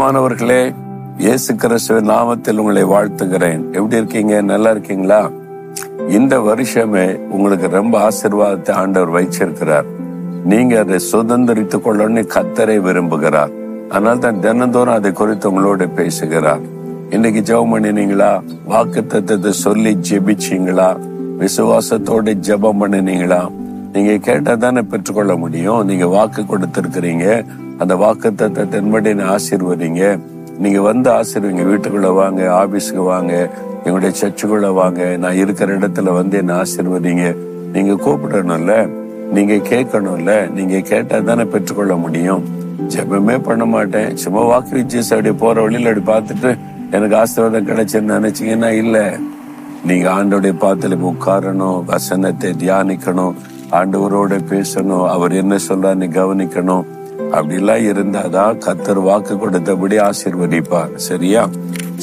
பிரியமானவர்களே, இயேசு கிறிஸ்துவின் நாமத்தில் உங்களை வாழ்த்துகிறேன். எப்படி இருக்கீங்க? நல்லா இருக்கீங்களா? இந்த வருஷமே உங்களுக்கு ரொம்ப ஆசீர்வாதத்தை ஆண்டவர் வைச்சிருக்கிறார். நீங்க அதை சுதந்திரித்துக் கொள்ளணும்னு கர்த்தரை விரும்புகிறார். அதனால தான் தினந்தோறும் அதை குறித்து உங்களோட பேசுகிறார். இன்னைக்கு ஜெபம் பண்ணினீங்களா? வாக்குத்தத்தத்தை சொல்லி ஜெபிச்சீங்களா? விசுவாசத்தோட ஜெபம் பண்ணினீங்களா? நீங்க கேட்டா தானே பெற்றுக்கொள்ள முடியும். நீங்க வாக்கு கொடுத்திருக்கிறீங்க. அந்த வாக்குத்தத்தத்தின்படி ஆசீர்வதிங்க. நீங்க வந்து ஆசீர்வதிங்க. வீட்டுக்குள்ள வாங்க, ஆபீஸுக்கு வாங்க, எங்களுடைய சர்ச்சுக்குள்ள வாங்க, நான் இருக்கிற இடத்துல வந்து என்ன ஆசீர்வதிங்க. நீங்க கூப்பிடணும்ல, நீங்க கேட்கணும்ல. நீங்க கேட்டா தானே பெற்றுக்கொள்ள முடியும். ஜெபமே பண்ண மாட்டேன், சும்மா வாக்கு வச்சு அப்படி போற வழியில அப்படி பார்த்துட்டு எனக்கு ஆசீர்வாதம் கிடைச்சுன்னு நினைச்சீங்கன்னா இல்ல. நீங்க ஆண்டோடைய பாத்துல உட்காரணும், வசனத்தை தியானிக்கணும், ஆண்டவரோட பேசணும், அவர் என்ன சொல்றான்னு கவனிக்கணும். அப்படிலாம் இருந்தாதான் கர்த்தர் வாக்கு கொடுத்தபடி ஆசீர்வதிப்பார். சரியா?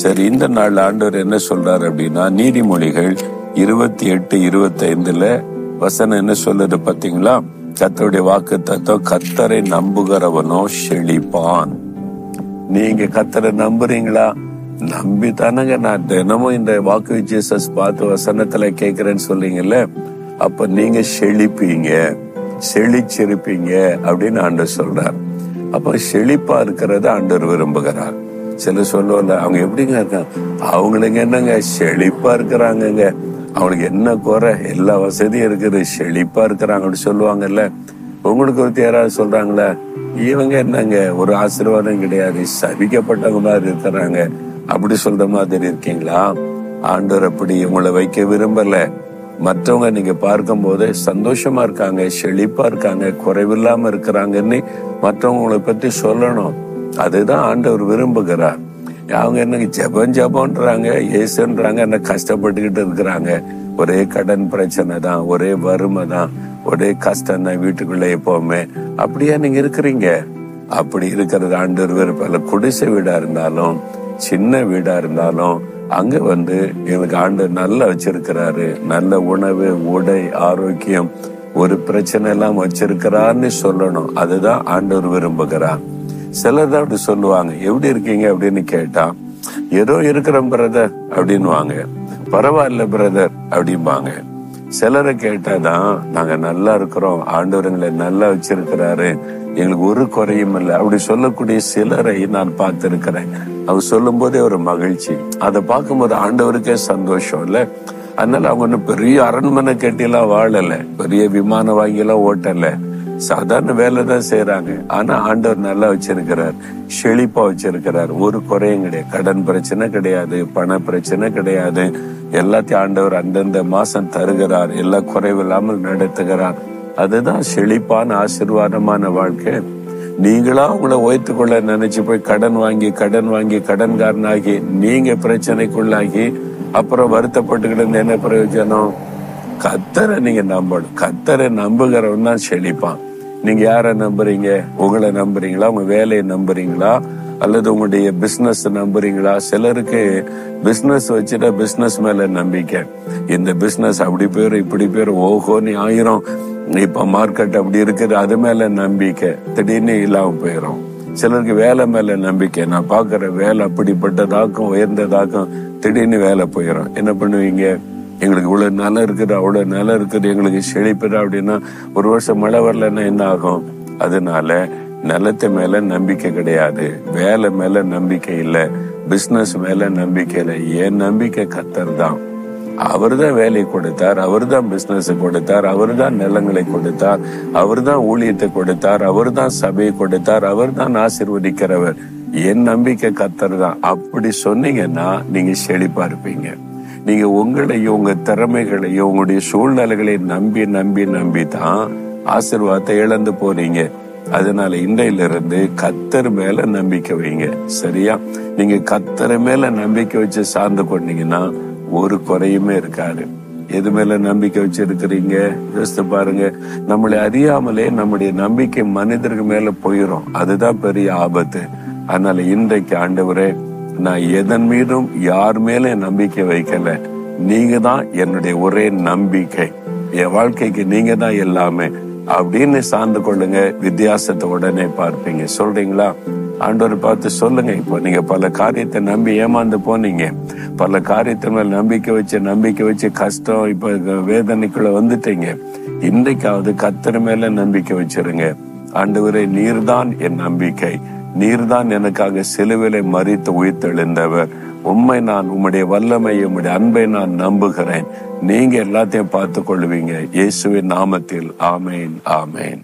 சரி, இந்த நாள் ஆண்டவர் என்ன சொல்றாரு அப்படின்னா, நீதிமொழிகள் 28:25 வசனம் என்ன சொல்லுது பாத்தீங்களா? கர்த்தருடைய வாக்கு தத்துவம், கர்த்தரை நம்புகிறவனோ செழிப்பான். நீங்க கர்த்தரை நம்புறீங்களா? நம்பி தானங்க நான் தினமும் இந்த வாக்கு ஜீசஸ் பார்த்து வசனத்துல கேட்கிறேன்னு சொல்றீங்கல்ல, அப்ப நீங்க செழிப்பீங்க, செழிச்சிருப்பீங்க அப்படின்னு ஆண்டவர் சொல்றார். அப்ப செழிப்பா இருக்கிறத ஆண்டவர் விரும்புகிறார். சில சொல்லுவல, அவங்க எப்படிங்க இருக்காங்க? அவங்களுக்கு என்னங்க செழிப்பா இருக்கிறாங்கங்க, அவங்களுக்கு என்ன குறை? எல்லா வசதியும் இருக்குது, செழிப்பா இருக்கிறாங்க அப்படி சொல்லுவாங்கல்ல. உங்களுக்கு ஒருத்தர் யாராவது சொல்றாங்களே, இவங்க என்னங்க ஒரு ஆசீர்வாதம் கிடையாது, சபிக்கப்பட்டவங்க மாதிரி இருக்கிறாங்க அப்படி சொல்ற மாதிரி இருக்கீங்களா? ஆண்டவர் அப்படி உங்களை வைக்க விரும்பல. மற்றவங்க நீங்க பார்க்கும் போது சந்தோஷமா இருக்காங்க, செழிப்பா இருக்காங்க, குறைவில்லாம இருக்கிறாங்கன்னு மற்றவங்க உங்களை பத்தி சொல்லணும். அதுதான் ஆண்டவர் விரும்புகிறார். அவங்க என்ன ஜபன்றாங்க, ஏசுன்றாங்க, என்ன கஷ்டப்பட்டுக்கிட்டு இருக்கிறாங்க. ஒரே கடன் பிரச்சனை தான், ஒரே வறுமை தான், ஒரே கஷ்டம் தான் வீட்டுக்குள்ள எப்பவுமே. அப்படியா நீங்க இருக்கிறீங்க? அப்படி இருக்கிறது ஆண்டவர் விருப்பம். குடிசை வீடா இருந்தாலும், சின்ன வீடா இருந்தாலும், அங்க வந்து எனக்கு ஆண்டவர் நல்லா வச்சிருக்கிறாரு. நல்ல உணவு, உடை, ஆரோக்கியம், ஒரு பிரச்சனை எல்லாம் வச்சிருக்கிறான்னு சொல்லணும். அதுதான் ஆண்டவர் விரும்புகிறார். சிலர் தான் அப்படி சொல்லுவாங்க, எப்படி இருக்கீங்க அப்படின்னு கேட்டா, ஏதோ இருக்கிறோம் பிரதர் அப்படின்வாங்க. பரவாயில்ல பிரதர் அப்படிம்பாங்க. சிலரை கேட்டாதான், நாங்க நல்லா இருக்கிறோம், ஆண்டவர் எங்களை நல்லா வச்சிருக்கிறாரு, எங்களுக்கு ஒரு குறையும் இல்லை அப்படி சொல்லக்கூடிய சிலரை நான் பார்த்திருக்கிறேன். அவர் சொல்லும் போதே ஒரு மகிழ்ச்சி, அதை பார்க்கும்போது ஆண்டவருக்கே சந்தோஷம் இல்ல. அதனால அவங்க ஒன்னும் பெரிய அரண்மனை கட்டியெல்லாம் வாழல, பெரிய விமான வாங்கியெல்லாம் ஓட்டல, சாதாரண வேலை தான் செய்யறாங்க. ஆனா ஆண்டவர் நல்லா வச்சிருக்கிறார், செழிப்பா வச்சிருக்கிறார், ஒரு குறையும் கிடையாது. கடன் பிரச்சனை கிடையாது, பண பிரச்சனை கிடையாது. எல்லாத்தையும் ஆண்டவர் அந்தந்த மாசம் தருகிறார், எல்லா குறைவில்லாமல் நடத்துகிறார். அதுதான் செழிப்பான ஆசீர்வாதமான வாழ்க்கை. நீங்களா உங்களை உயர்த்து கொள்ள நினைச்சு போய் கடன் வாங்கி கடன்காரனாகி நீங்க பிரச்சனைக்குள்ளாகி அப்புறம் வருத்தப்பட்டுக்கிட்டு என்ன பிரயோஜனம்? கர்த்தரை நீங்க நம்பணும். கர்த்தரை நம்புகிறவன் தான் செழிப்பான். நீங்க யார நம்புறீங்க? உங்களை நம்புறீங்களா? உங்க வேலையை நம்புறீங்களா? அல்லது உங்களுடைய பிசினஸ் நம்புறீங்களா? சிலருக்கு பிசினஸ் வச்சுட்டா பிசினஸ் மேல நம்பிக்கை. இந்த பிசினஸ் அப்படி போயிரும், இப்படி போயிரும், ஓஹோன்னு ஆயிரும், இப்ப மார்க்கெட் அப்படி இருக்குது, அது மேல நம்பிக்கை திடீர்னு இல்லாம போயிரும். சிலருக்கு வேலை மேல நம்பிக்கை, நான் பாக்குற வேலை அப்படிப்பட்டதாக்கும், உயர்ந்ததாக்கும், திடீர்னு வேலை போயிடும். என்ன பண்ணுவீங்க? எங்களுக்கு இவ்வளவு நிலம் இருக்குது, அவ்வளவு நிலம் இருக்குது, எங்களுக்கு செழிப்புதா அப்படின்னா ஒரு வருஷம் மழை வரலன்னா என்ன ஆகும்? அதனால நிலத்து மேல நம்பிக்கை கிடையாது, வேலை மேல நம்பிக்கை இல்லை, பிசினஸ் மேல நம்பிக்கை இல்லை. என் நம்பிக்கை கர்த்தர் தான். அவர் தான் வேலை கொடுத்தார், அவர் தான் பிசினஸ் கொடுத்தார், அவர் தான் நிலங்களை கொடுத்தார், அவர் தான் ஊழியத்தை கொடுத்தார், அவர் தான் சபையை கொடுத்தார், அவர் தான் ஆசீர்வதிக்கிறவர். என் நம்பிக்கை கர்த்தர் தான். அப்படி சொன்னீங்கன்னா நீங்க செழிப்பா இருப்பீங்க. நீங்க உங்களையும் உங்க திறமைகளையும் உங்களுடைய சூழ்நிலைகளை நம்பி நம்பி நம்பி தான் ஆசீர்வாதத்தை இழந்து போறீங்க. அதனால இன்றையிலிருந்து கர்த்தர் மேல நம்பிக்கை வைங்க. சரியா? நீங்க கர்த்தர் மேல நம்பிக்கை வச்சு சார்ந்து கொண்டீங்கன்னா ஒரு குறையுமே இருக்காது. எது மேல நம்பிக்கை வச்சு இருக்கிறீங்க? யோசித்து பாருங்க. நம்மளை அறியாமலே நம்முடைய நம்பிக்கை மனிதருக்கு மேல போயிரும். அதுதான் பெரிய ஆபத்து. அதனால இன்றைக்கு ஆண்டவரே, நான் எதன் மீதும் யார் மேல நம்பிக்கை வைக்கல, நீங்க தான் என்னுடைய ஒரே நம்பிக்கை, என் வாழ்க்கைக்கு நீங்க தான் எல்லாமே அப்படின்னு சார்ந்து கொள்ளுங்க. வித்தியாசத்தை உடனே பார்ப்பீங்க. சொல்றீங்களா? ஆண்டவரை பார்த்து சொல்லுங்க. இப்போ நீங்க பல காரியத்தை நம்பி ஏமாந்து போனீங்க, பல காரியத்தின் மேல் நம்பிக்கை வச்சு கஷ்டம் இப்ப வேதனைக்குள்ள வந்துட்டீங்க. இன்றைக்காவது கர்த்தர் மேல நம்பிக்கை வச்சிருங்க. ஆண்டவரே, நீர்தான் என் நம்பிக்கை, நீர்தான் எனக்காக சிலுவிலை மரித்து உயிர்த்தெழுந்தவர். உம்முடைய வல்லமை, உம்முடைய அன்பை நான் நம்புகிறேன். நீங்க எல்லாத்தையும் பார்த்து கொள்வீங்க. இயேசுவின் நாமத்தில் ஆமேன், ஆமேன்.